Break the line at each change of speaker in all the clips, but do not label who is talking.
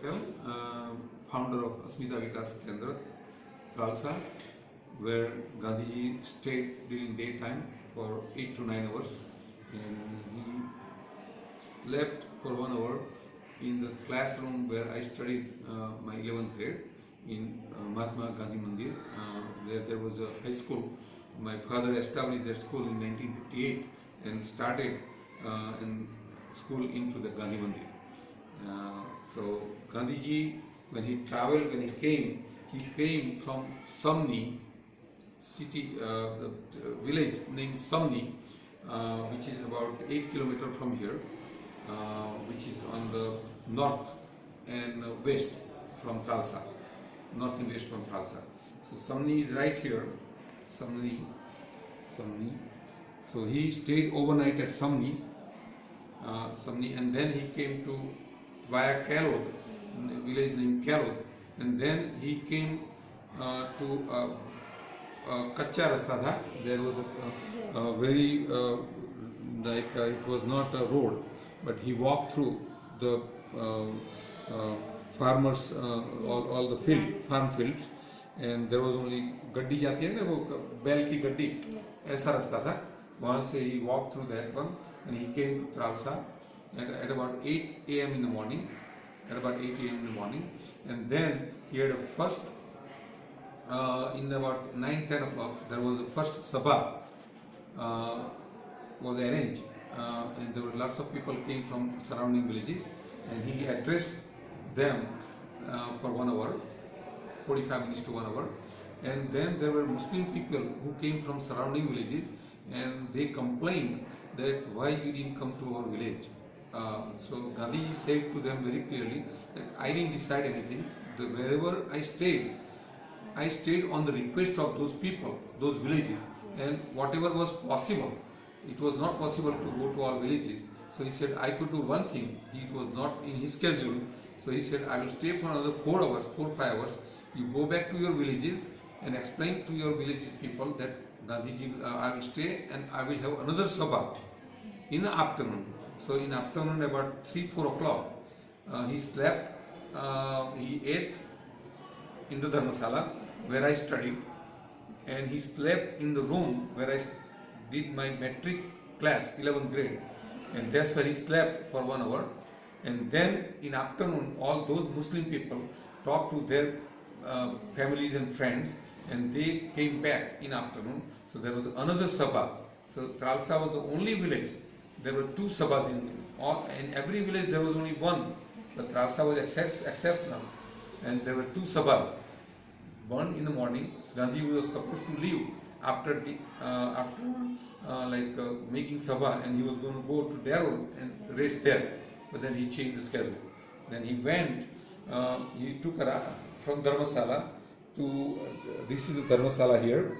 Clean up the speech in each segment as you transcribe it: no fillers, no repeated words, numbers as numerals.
Patel, founder of Asmita Vikas Kendra, Tralsa, where Gandhiji stayed during daytime for 8 to 9 hours, and he slept for 1 hour in the classroom where I studied my 11th grade in Mahatma Gandhi Mandir. There was a high school. My father established that school in 1958 and started in school into the Gandhi Mandir. So Gandhiji, when he traveled, when he came from Samni city, the village named Samni, which is about 8 kilometers from here, which is on the north and west from Tralsa, north and west from Tralsa. So Samni is right here, Samni. So he stayed overnight at Samni, and then he came to via Kalod, a village named Kalod, and then he came to Kacha Rasta tha. There was a very it was not a road, but he walked through the farmers, all the farm fields, and there was only गड्डी जाती है ना वो बैल की गड्डी, ऐसा रास्ता था. वहाँ से he walked through that one and he came to Tralsa at about 8 a.m. in the morning. And then he had a first in about 9-10 o'clock there was a first sabha was arranged, and there were lots of people came from surrounding villages, and he addressed them for 1 hour, 45 minutes to 1 hour. And then there were Muslim people who came from surrounding villages, and they complained that why you didn't come to our village. So Gandhi said to them very clearly that I didn't decide anything. Wherever I stayed on the request of those people, those villages, and whatever was possible. It was not possible to go to all villages. So he said I could do one thing. It was not in his schedule. So he said I will stay for another 4-5 hours. You go back to your villages and explain to your village people that Gandhiji, I will stay and I will have another sabha in the afternoon. So in afternoon about 3-4 o'clock, he slept, he ate in the Dharmasala where I studied, and he slept in the room where I did my metric class, 11th grade, and that's where he slept for 1 hour. And then in afternoon, all those Muslim people talked to their families and friends, and they came back in afternoon. So there was another sabha. So Tralsa was the only village. There were 2 sabhas in every village. There was only one, but Tralsa was exceptional, and there were 2 sabhas. One in the morning, Gandhi was supposed to leave after making sabha, and he was going to go to Darul and rest there. But then he changed the schedule. Then he went. He took from Dharmasala to this is the Dharmasala here.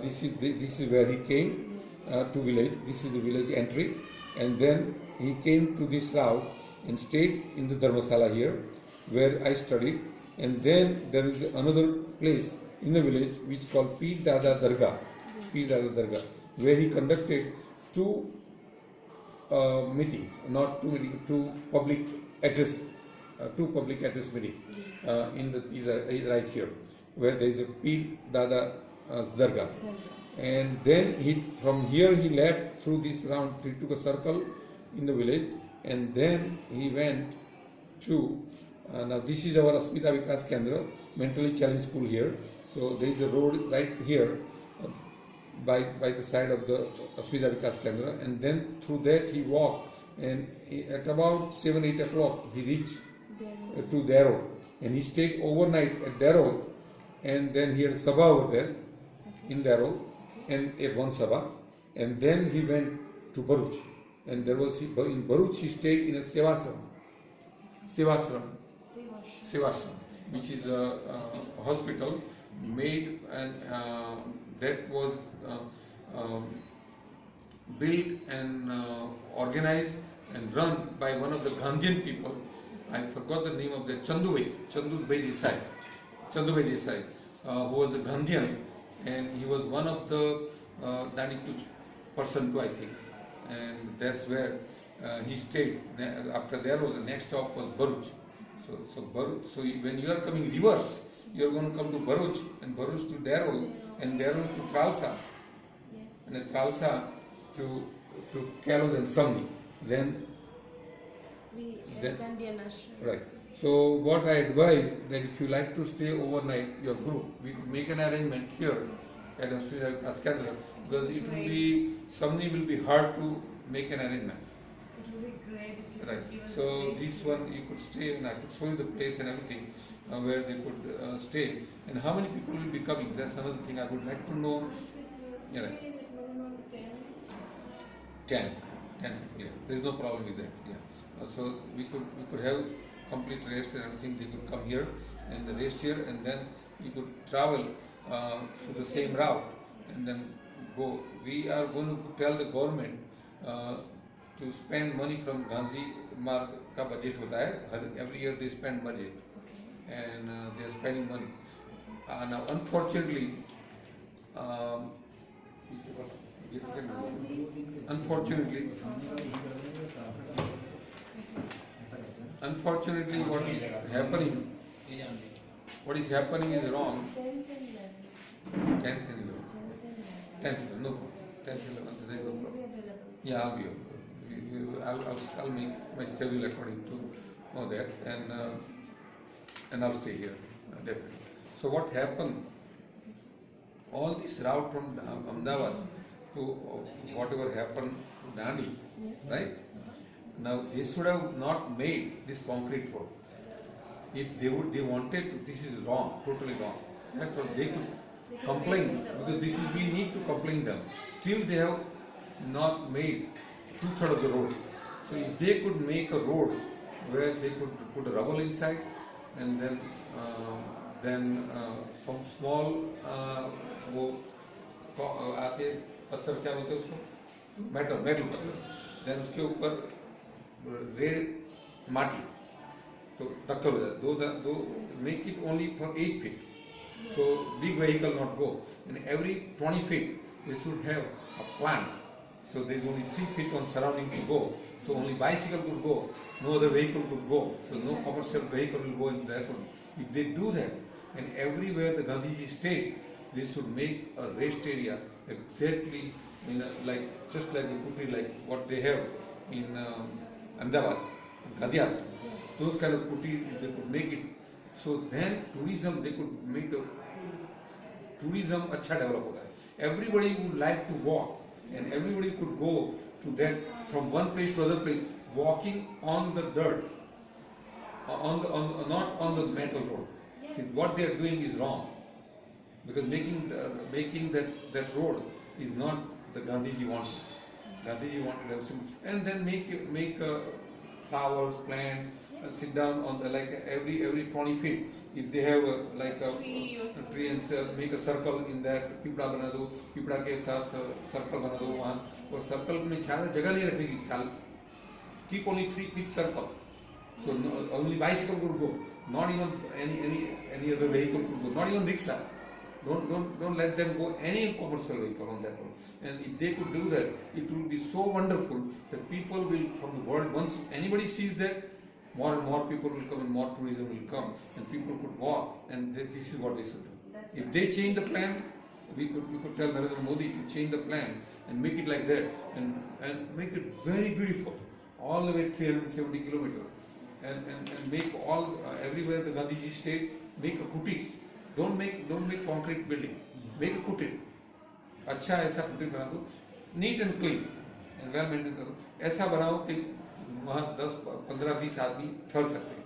This is where he came to village. This is the village entry, and then he came to this route and stayed in the Dharmasala here, where I studied. And then there is another place in the village which is called Peer Dada Dargah, where he conducted 2 meetings, not 2 meetings, 2 public address meeting is right here, where there is a Peer Dada Dargah. And then from here he left through this round. He took a circle in the village, and then he went to now this is our Asmita Vikas Kendra, mentally challenged school here. So there is a road right here by the side of the Asmita Vikas Kendra, and then through that he walked, and at about 7-8 o'clock he reached to Darul, and he stayed overnight at Darul, and then he had a sabha over there in Darul, and one sabha, and then he went to Bharuch, and in Bharuch he stayed in a Sevashram, which is a hospital made, and that was built and organized and run by one of the Gandhian people. I forgot the name of the Chandubhai Desai, who was a Gandhian, and he was one of the 92% I think, and that's where he stayed. After there, the next stop was Bharuch. So when you are coming reverse, you are going to come to Bharuch, and Bharuch to Darul, and Darul to Tralsa, and then Tralsa to Kalod and Samni. Then right. So what I advise that if you like to stay overnight, your group, we could make an arrangement here at Askandra, because it will be Samni will be hard to make an arrangement.
It will be great if you
Right.
could give us
So
a
this
place.
one you could stay, and I could show you the place and everything where they could stay, and how many people will be coming. That's another thing I would like to know.
We
Yeah,
could
right.
stay like minimum 10.
10 people. Yeah, there is no problem with that. Yeah. So we could have complete rest and everything. They could come here and rest here, and then you could travel to the same route and then go. We are going to tell the government to spend money from Gandhi Marg का budget होता है. Every year they spend budget, and they are spending money. Now unfortunately, unfortunately, what is happening is wrong.
10th and 11th.
10th and 11th. 10th, no, 10th, 11th, there is no
So we'll
problem.
be available.
Yeah, I'll be available. I'll make my schedule according to know that, and I'll stay here definitely. So what happened? All this route from Ahmedabad to whatever happened to Dandi, right? Now they should have not made this concrete road. If they wanted to, this is wrong, totally wrong. Therefore they could complain, because this is, we need to complain them. Still they have not made 2/3 of the road. So if they could make a road where they could put a rubble inside, and then some small वो आते पत्थर क्या बोलते हैं उसको, metal पत्थर, then उसके ऊपर रेड माटी, तो टक्कर हो जाए. दो make it only for 8 feet, so big vehicle not go, and every 20 feet they should have a plan. So there is only 3 feet on surrounding to go, so only bicycle could go, no other vehicle could go, so no commercial vehicle will go in that one. If they do that, and everywhere the Gandhiji stayed, they should make a rest area exactly like just like the Kutri, like what they have in Ahmedabad, Gandhias. Those kind of Kutri, they could make it. So then tourism, they could make the tourism अच्छा develop होता है. Everybody would like to walk, and everybody could go to that from one place to other place, walking on the dirt, not on the metal road. See, what they are doing is wrong, because making that road is not the Gandhiji wanted. Gandhiji wanted to have some, and then make flowers, plants, sit down on the, like every 20 feet. If they have like a tree and make a circle in that, Pipra बना दो, पिपड़ा के साथ circle बना दो वहाँ, और circle में ज़्यादा जगह नहीं रखने की, चाल keep only 3 feet circle. So no, only bicycle could go, not even any other vehicle could go, not even rickshaw. Don't let them go any commercial vehicle on that one. And if they could do that, it will be so wonderful that people will from the world, once anybody sees that, more and more people will come and more tourism will come, and people could walk, and this is what they should do. If they change the plan, we could tell Narendra Modi to change the plan and make it like that, and make it very beautiful, all the way 370 kilometers, and make all everywhere the Gandhiji stayed, make a kutis. Don't make concrete building, make a kutir. अच्छा ऐसा कुटीर बना दो, neat and clean and well maintained करो. ऐसा बनाओ कि वहाँ 10, 15, 20 आदमी ठहर सकते हैं.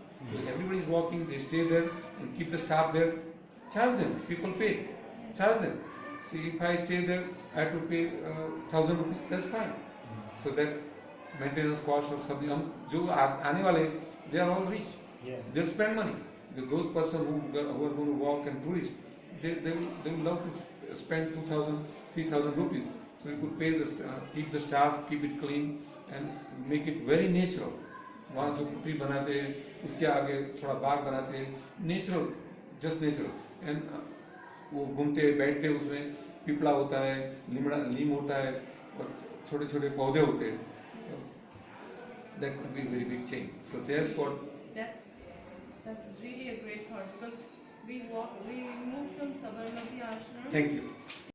Everybody is walking, they stay there and keep the staff there. Charge them, people pay. Charge them. See, if I stay there, I have to pay 1,000 rupees. That's fine. So that maintenance cost or something. हम जो आने वाले, they are all rich. They'll spend money. Because those persons who are going to walk and tourist, they will love to spend 2,000, 3,000 rupees. So you could pay keep the staff, keep it clean, and make it very natural. वहाँ जो कुटी बनाते हैं, उसके आगे थोड़ा बाग बनाते हैं, natural, just natural. And वो घूमते बैठते उसमें, पिपला होता है, नीम होता है, और छोटे छोटे पौधे होते हैं. That could be a very big change. So that's what.
That's really a great thought because we moved from Sabarmati Ashram.
Thank you.